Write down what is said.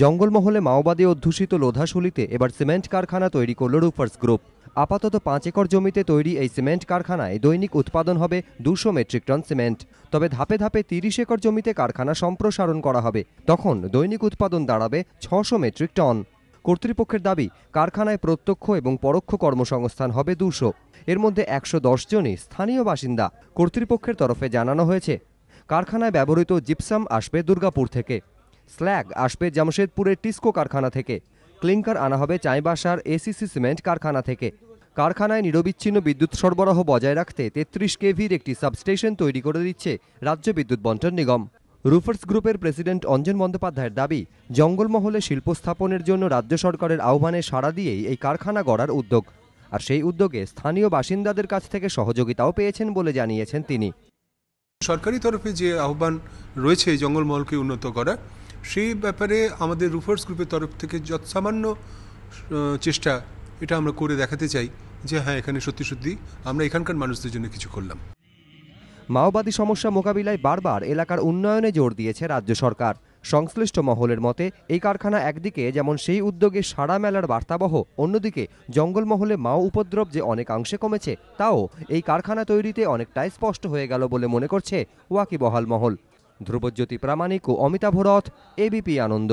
জঙ্গলমহলে মাওবাদী অধ্যুষিত লোধাশুলিতে এবার সিমেন্ট কারখানা তৈরি করল রুফার্স গ্রুপ। আপাতত 5 একর জমিতে তৈরি এই সিমেন্ট কারখানায় দৈনিক উৎপাদন হবে 200 মেট্রিক টন সিমেন্ট। তবে ধাপে ধাপে 30 একর জমিতে কারখানা সম্প্রসারণ করা হবে, তখন দৈনিক উৎপাদন দাঁড়াবে 600 মেট্রিক টন। কর্তৃপক্ষের দাবি, কারখানায় প্রত্যক্ষ এবং পরোক্ষ কর্মসংস্থান হবে 200, এর মধ্যে 110 জনই স্থানীয় বাসিন্দা। কর্তৃপক্ষের তরফে জানানো হয়েছে, কারখানায় ব্যবহৃত জিপসাম আসবে দুর্গাপুর থেকে, স্ল্যাগ আসবে জামশেদপুরের টিস্কো কারখানা থেকে, ক্লিংকার আনা হবে চাইবাসার এসিসি সিমেন্ট কারখানা থেকে। কারখানায় নিরবিচ্ছিন্ন বিদ্যুৎ সরবরাহ বজায় রাখতে 33 কেভির একটি সাবস্টেশন তৈরি করে দিচ্ছে রাজ্য বিদ্যুৎ বণ্টন নিগম। রুফার্স গ্রুপের প্রেসিডেন্ট অঞ্জন বন্দ্যোপাধ্যায়ের দাবি, জঙ্গলমহলে শিল্প স্থাপনের জন্য রাজ্য সরকারের আহ্বানে সাড়া দিয়েই এই কারখানা গড়ার উদ্যোগ। আর সেই উদ্যোগে স্থানীয় বাসিন্দাদের কাছ থেকে সহযোগিতাও পেয়েছেন বলে জানিয়েছেন তিনি। সরকারি তরফে যে আহ্বান রয়েছে জঙ্গলমহলকে উন্নত করা, সেই ব্যাপারে আমাদের রুফার্স গ্রুপের তরফ থেকে যৎসামান্য চেষ্টা এটা আমরা করে দেখাতে চাই যে হ্যাঁ, এখানে সত্যি সত্যি আমরা এখানকার মানুষদের জন্য কিছু করলাম। মাওবাদী সমস্যা মোকাবিলায় বারবার এলাকার উন্নয়নে জোর দিয়েছে রাজ্য সরকার। সংশ্লিষ্ট মহলের মতে, এই কারখানা একদিকে যেমন সেই উদ্যোগে সাড়া মেলার বার্তাবহ, অন্যদিকে জঙ্গলমহলে মাও উপদ্রব যে অনেকাংশে কমেছে তাও এই কারখানা তৈরিতে অনেকটাই স্পষ্ট হয়ে গেল বলে মনে করছে ওয়াকিবহাল মহল। ধ্রুবজ্যোতি প্রামাণিক ও অমিতাভ রথ, এবিপি আনন্দ।